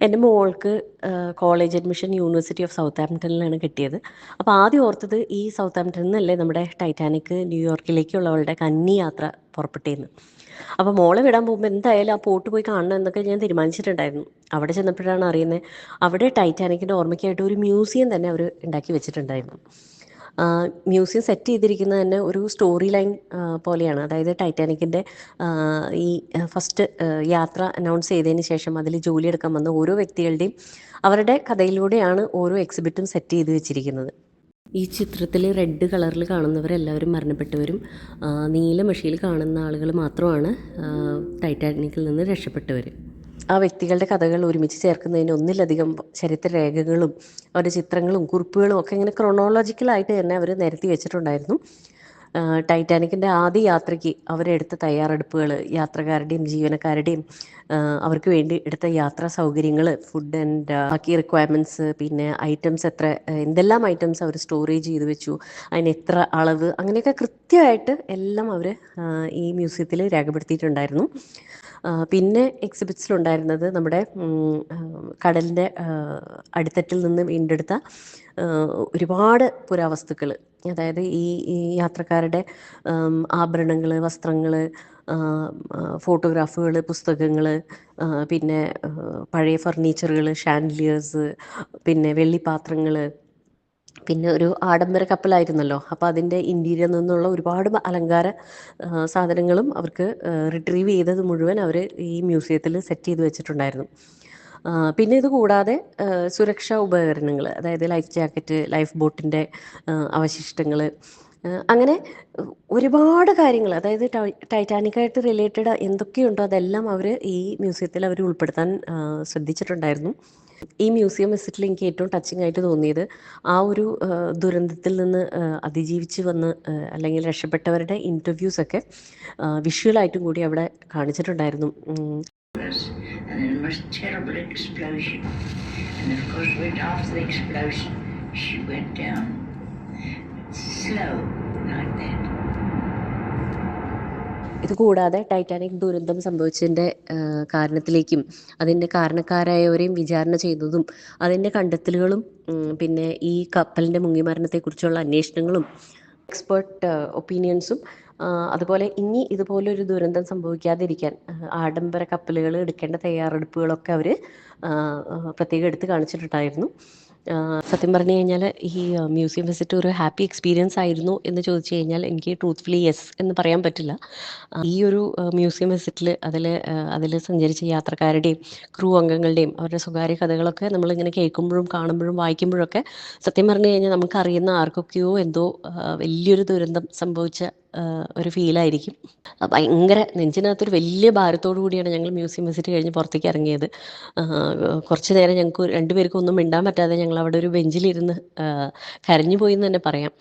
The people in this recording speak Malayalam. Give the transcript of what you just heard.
എൻ്റെ മോൾക്ക് കോളേജ് അഡ്മിഷൻ യൂണിവേഴ്സിറ്റി ഓഫ് സൗത്താംപ്ടണിലാണ് കിട്ടിയത്. അപ്പോൾ ആദ്യം ഓർത്തത് ഈ സൗത്താംപ്ടണിൽ നിന്നല്ലേ നമ്മുടെ ടൈറ്റാനിക് ന്യൂയോർക്കിലേക്കുള്ളവളുടെ കന്നി യാത്ര പുറപ്പെട്ടേന്ന്. അപ്പോൾ മോളെ വിടാൻ പോകുമ്പോൾ എന്തായാലും ആ പോർട്ട് പോയി കാണണം എന്നൊക്കെ ഞാൻ തീരുമാനിച്ചിട്ടുണ്ടായിരുന്നു. അവിടെ ചെന്നപ്പോഴാണ് അറിയുന്നത് അവിടെ ടൈറ്റാനിക്കിൻ്റെ ഓർമ്മയ്ക്കായിട്ട് ഒരു മ്യൂസിയം തന്നെ അവർ ഉണ്ടാക്കി വെച്ചിട്ടുണ്ടായിരുന്നു. മ്യൂസിയം സെറ്റ് ചെയ്തിരിക്കുന്നത് തന്നെ ഒരു സ്റ്റോറി ലൈൻ പോലെയാണ്. അതായത് ടൈറ്റാനിക്കിൻ്റെ ഈ ഫസ്റ്റ് യാത്ര അനൗൺസ് ചെയ്തതിന് ശേഷം അതിൽ ജോലിയെടുക്കാൻ വന്ന ഓരോ വ്യക്തികളുടെയും അവരുടെ കഥയിലൂടെയാണ് ഓരോ എക്സിബിറ്റും സെറ്റ് ചെയ്ത് വെച്ചിരിക്കുന്നത്. ഈ ചിത്രത്തിൽ റെഡ് കളറിൽ കാണുന്നവരെല്ലാവരും മരണപ്പെട്ടവരും നീല മഷിയിൽ കാണുന്ന ആളുകൾ മാത്രമാണ് ടൈറ്റാനിക്കിൽ നിന്ന് രക്ഷപ്പെട്ടവർ. ആ വ്യക്തികളുടെ കഥകൾ ഒരുമിച്ച് ചേർക്കുന്നതിന് ഒന്നിലധികം ചരിത്രരേഖകളും അവരുടെ ചിത്രങ്ങളും കുറിപ്പുകളും ഒക്കെ ഇങ്ങനെ ക്രൊണോളജിക്കലായിട്ട് തന്നെ അവർ നിരത്തി വെച്ചിട്ടുണ്ടായിരുന്നു. ടൈറ്റാനിക്കിൻ്റെ ആദ്യ യാത്രയ്ക്ക് അവരെടുത്ത തയ്യാറെടുപ്പുകൾ, യാത്രക്കാരുടെയും ജീവനക്കാരുടെയും അവർക്ക് വേണ്ടി എടുത്ത യാത്രാ സൗകര്യങ്ങൾ, ഫുഡ് ആൻഡ് ബാക്കി റിക്വയർമെൻറ്റ്സ്, പിന്നെ ഐറ്റംസ് എന്തെല്ലാം ഐറ്റംസ് അവർ സ്റ്റോറേജ് ചെയ്ത് വെച്ചു, അതിന് എത്ര അളവ്, അങ്ങനെയൊക്കെ കൃത്യമായിട്ട് എല്ലാം അവർ ഈ മ്യൂസിയത്തിൽ രേഖപ്പെടുത്തിയിട്ടുണ്ടായിരുന്നു. പിന്നെ എക്സിബിറ്റ്സിലുണ്ടായിരുന്നത് നമ്മുടെ കടലിൻ്റെ അടിത്തട്ടിൽ നിന്ന് വീണ്ടെടുത്ത ഒരുപാട് പുരാവസ്തുക്കൾ. അതായത് ഈ യാത്രക്കാരുടെ ആഭരണങ്ങൾ, വസ്ത്രങ്ങൾ, ഫോട്ടോഗ്രാഫുകൾ, പുസ്തകങ്ങൾ, പിന്നെ പഴയ ഫർണിച്ചറുകൾ, ഷാൻഡിലിയേഴ്സ്, പിന്നെ വെള്ളിപ്പാത്രങ്ങൾ, പിന്നെ ഒരു ആഡംബര കപ്പലായിരുന്നല്ലോ, അപ്പോൾ അതിൻ്റെ ഇൻറ്റീരിയറിൽ നിന്നുള്ള ഒരുപാട് അലങ്കാര സാധനങ്ങളും അവർക്ക് റിട്രീവ് ചെയ്തത് മുഴുവൻ അവർ ഈ മ്യൂസിയത്തിൽ സെറ്റ് ചെയ്ത് വെച്ചിട്ടുണ്ടായിരുന്നു. പിന്നെ ഇത് കൂടാതെ സുരക്ഷാ ഉപകരണങ്ങൾ, അതായത് ലൈഫ് ജാക്കറ്റ്, ലൈഫ് ബോട്ടിൻ്റെ അവശിഷ്ടങ്ങൾ, അങ്ങനെ ഒരുപാട് കാര്യങ്ങൾ, അതായത് ടൈറ്റാനിക്കായിട്ട് റിലേറ്റഡ് എന്തൊക്കെയുണ്ടോ അതെല്ലാം അവർ ഈ മ്യൂസിയത്തിൽ അവർ ഉൾപ്പെടുത്താൻ ശ്രദ്ധിച്ചിട്ടുണ്ടായിരുന്നു. ഈ മ്യൂസിയം വിസിറ്റിൽ എനിക്ക് ഏറ്റവും ടച്ചിങ് ആയിട്ട് തോന്നിയത് ആ ഒരു ദുരന്തത്തിൽ നിന്ന് അതിജീവിച്ച് വന്ന് അല്ലെങ്കിൽ രക്ഷപ്പെട്ടവരുടെ ഇൻ്റർവ്യൂസൊക്കെ വിഷ്വലായിട്ടും കൂടി അവിടെ കാണിച്ചിട്ടുണ്ടായിരുന്നു. And then a most terrible explosion. And of course, right after the explosion, she went down slow like that. ഇതുകൂടാതെ ടൈറ്റാനിക് ദുരന്തം സംഭവിച്ചതിൻ്റെ കാരണത്തിലേക്കും അതിൻ്റെ കാരണക്കാരായവരെയും വിചാരണ ചെയ്തതും അതിൻ്റെ കണ്ടെത്തലുകളും പിന്നെ ഈ കപ്പലിൻ്റെ മുങ്ങിമരണത്തെക്കുറിച്ചുള്ള അന്വേഷണങ്ങളും എക്സ്പേർട്ട് ഒപ്പീനിയൻസും അതുപോലെ ഇനി ഇതുപോലൊരു ദുരന്തം സംഭവിക്കാതിരിക്കാൻ ആഡംബര കപ്പലുകൾ എടുക്കേണ്ട തയ്യാറെടുപ്പുകളൊക്കെ അവർ പ്രത്യേകം എടുത്ത് കാണിച്ചിട്ടുണ്ടായിരുന്നു. സത്യം പറഞ്ഞു കഴിഞ്ഞാൽ ഈ മ്യൂസിയം വിസിറ്റ് ഒരു ഹാപ്പി എക്സ്പീരിയൻസ് ആയിരുന്നു എന്ന് ചോദിച്ചു കഴിഞ്ഞാൽ എനിക്ക് ട്രൂത്ത്ഫുള്ളി യെസ് എന്ന് പറയാൻ പറ്റില്ല. ഈ ഒരു മ്യൂസിയം വിസിറ്റിൽ അതിൽ സഞ്ചരിച്ച യാത്രക്കാരുടെയും ക്രൂ അംഗങ്ങളുടെയും അവരുടെ സ്വകാര്യ കഥകളൊക്കെ നമ്മളിങ്ങനെ കേൾക്കുമ്പോഴും കാണുമ്പോഴും വായിക്കുമ്പോഴൊക്കെ സത്യം പറഞ്ഞു കഴിഞ്ഞാൽ നമുക്കറിയുന്ന ആർക്കൊക്കെയോ എന്തോ വലിയൊരു ദുരന്തം സംഭവിച്ച ഒരു ഫീലായിരിക്കും. ഭയങ്കര നെഞ്ചിനകത്തൊരു വലിയ ഭാരത്തോടു കൂടിയാണ് ഞങ്ങൾ മ്യൂസിയം വിസിറ്റ് കഴിഞ്ഞ് പുറത്തേക്ക് ഇറങ്ങിയത്. കുറച്ച് നേരം ഞങ്ങൾക്ക് രണ്ടുപേർക്കും ഒന്നും മിണ്ടാൻ പറ്റാതെ ഞങ്ങൾ അവിടെ ഒരു ബെഞ്ചിലിരുന്ന് കരഞ്ഞു പോയി എന്ന് തന്നെ പറയാം.